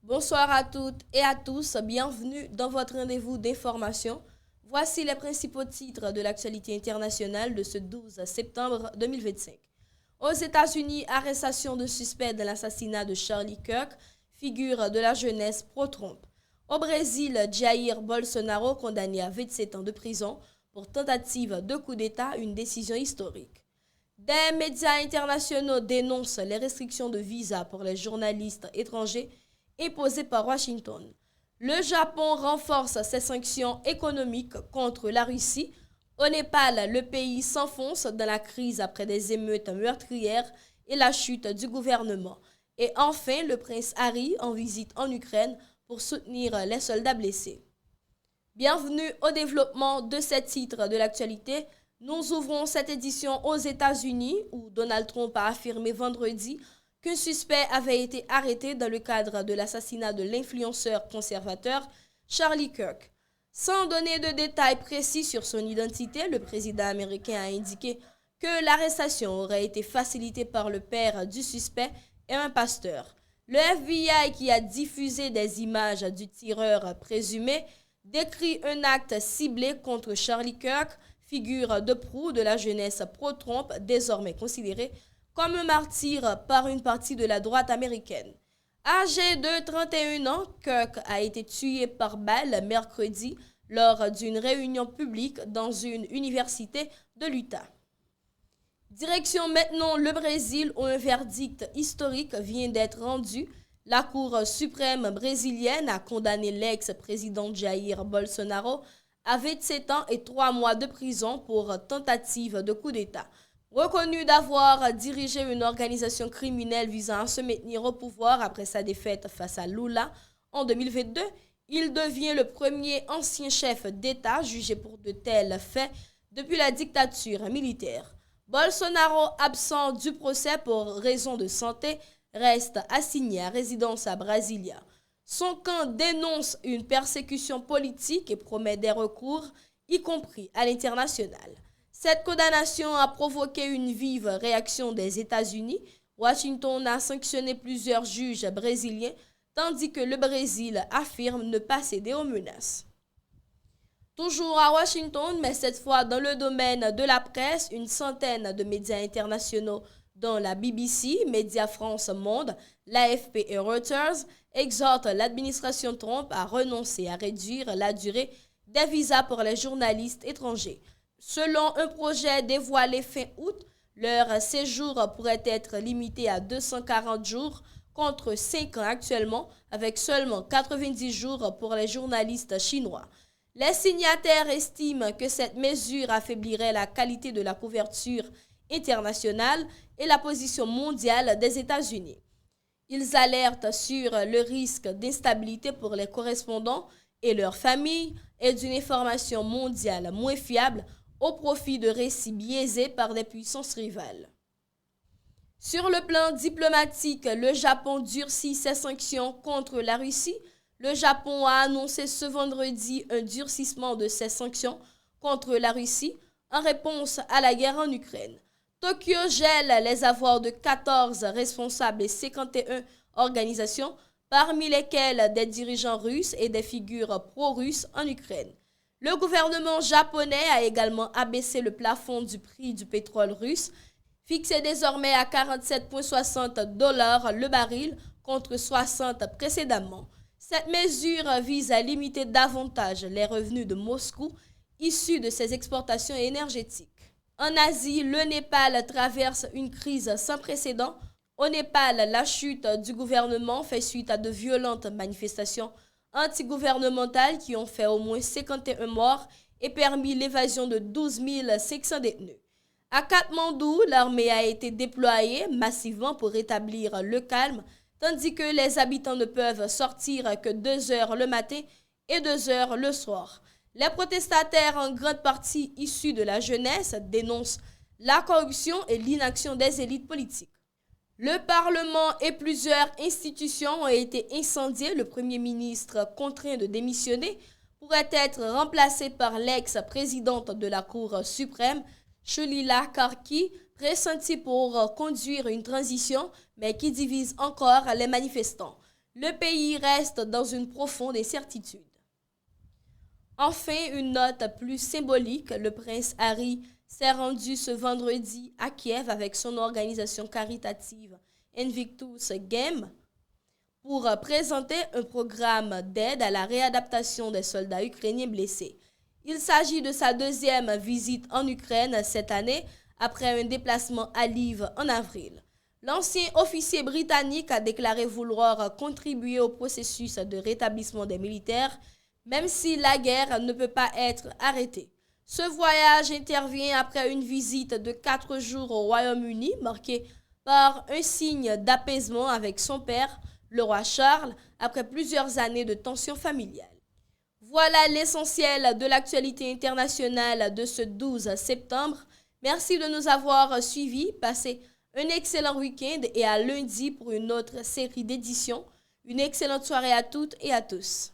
Bonsoir à toutes et à tous, bienvenue dans votre rendez-vous d'information. Voici les principaux titres de l'actualité internationale de ce 12 septembre 2025. Aux États-Unis, arrestation de suspects de l'assassinat de Charlie Kirk, figure de la jeunesse pro-Trump. Au Brésil, Jair Bolsonaro condamné à 27 ans de prison pour tentative de coup d'État, une décision historique. Des médias internationaux dénoncent les restrictions de visa pour les journalistes étrangers imposées par Washington. Le Japon renforce ses sanctions économiques contre la Russie. Au Népal, le pays s'enfonce dans la crise après des émeutes meurtrières et la chute du gouvernement. Et enfin, le prince Harry en visite en Ukraine pour soutenir les soldats blessés. Bienvenue au développement de ces titres de l'actualité. Nous ouvrons cette édition aux États-Unis où Donald Trump a affirmé vendredi qu'un suspect avait été arrêté dans le cadre de l'assassinat de l'influenceur conservateur Charlie Kirk. Sans donner de détails précis sur son identité, le président américain a indiqué que l'arrestation aurait été facilitée par le père du suspect et un pasteur. Le FBI, qui a diffusé des images du tireur présumé, décrit un acte ciblé contre Charlie Kirk, figure de proue de la jeunesse pro-Trump, désormais considérée comme un martyr par une partie de la droite américaine. Âgé de 31 ans, Kirk a été tué par balle mercredi lors d'une réunion publique dans une université de l'Utah. Direction maintenant le Brésil où un verdict historique vient d'être rendu. La Cour suprême brésilienne a condamné l'ex-président Jair Bolsonaro à 27 ans et 3 mois de prison pour tentative de coup d'État. Reconnu d'avoir dirigé une organisation criminelle visant à se maintenir au pouvoir après sa défaite face à Lula en 2022, il devient le premier ancien chef d'État jugé pour de tels faits depuis la dictature militaire. Bolsonaro, absent du procès pour raison de santé, reste assigné à résidence à Brasilia. Son camp dénonce une persécution politique et promet des recours, y compris à l'international. Cette condamnation a provoqué une vive réaction des États-Unis. Washington a sanctionné plusieurs juges brésiliens, tandis que le Brésil affirme ne pas céder aux menaces. Toujours à Washington, mais cette fois dans le domaine de la presse, une centaine de médias internationaux dont la BBC, Média France Monde, l'AFP et Reuters exhortent l'administration Trump à renoncer à réduire la durée des visas pour les journalistes étrangers. Selon un projet dévoilé fin août, leur séjour pourrait être limité à 240 jours contre 5 ans actuellement, avec seulement 90 jours pour les journalistes chinois. Les signataires estiment que cette mesure affaiblirait la qualité de la couverture internationale et la position mondiale des États-Unis. Ils alertent sur le risque d'instabilité pour les correspondants et leurs familles et d'une information mondiale moins fiable au profit de récits biaisés par des puissances rivales. Sur le plan diplomatique, le Japon durcit ses sanctions contre la Russie. Le Japon a annoncé ce vendredi un durcissement de ses sanctions contre la Russie en réponse à la guerre en Ukraine. Tokyo gèle les avoirs de 14 responsables et 51 organisations, parmi lesquelles des dirigeants russes et des figures pro-russes en Ukraine. Le gouvernement japonais a également abaissé le plafond du prix du pétrole russe, fixé désormais à 47,60 $ le baril contre 60 précédemment. Cette mesure vise à limiter davantage les revenus de Moscou issus de ses exportations énergétiques. En Asie, le Népal traverse une crise sans précédent. Au Népal, la chute du gouvernement fait suite à de violentes manifestations antigouvernementales qui ont fait au moins 51 morts et permis l'évasion de 12 500 détenus. À Katmandou, l'armée a été déployée massivement pour rétablir le calme, tandis que les habitants ne peuvent sortir que 2 heures le matin et 2 heures le soir. Les protestataires, en grande partie issus de la jeunesse, dénoncent la corruption et l'inaction des élites politiques. Le Parlement et plusieurs institutions ont été incendiées. Le Premier ministre, contraint de démissionner, pourrait être remplacé par l'ex-présidente de la Cour suprême, Shalila Karki, pressentie pour conduire une transition, mais qui divise encore les manifestants. le pays reste dans une profonde incertitude. Enfin, une note plus symbolique, le prince Harry s'est rendu ce vendredi à Kiev avec son organisation caritative Invictus Game pour présenter un programme d'aide à la réadaptation des soldats ukrainiens blessés. Il s'agit de sa deuxième visite en Ukraine cette année après un déplacement à Lviv en avril. L'ancien officier britannique a déclaré vouloir contribuer au processus de rétablissement des militaires, même si la guerre ne peut pas être arrêtée. Ce voyage intervient après une visite de 4 jours au Royaume-Uni, marquée par un signe d'apaisement avec son père, le roi Charles, après plusieurs années de tensions familiales. Voilà l'essentiel de l'actualité internationale de ce 12 septembre. Merci de nous avoir suivis. Passez un excellent week-end et à lundi pour une autre série d'éditions. Une excellente soirée à toutes et à tous.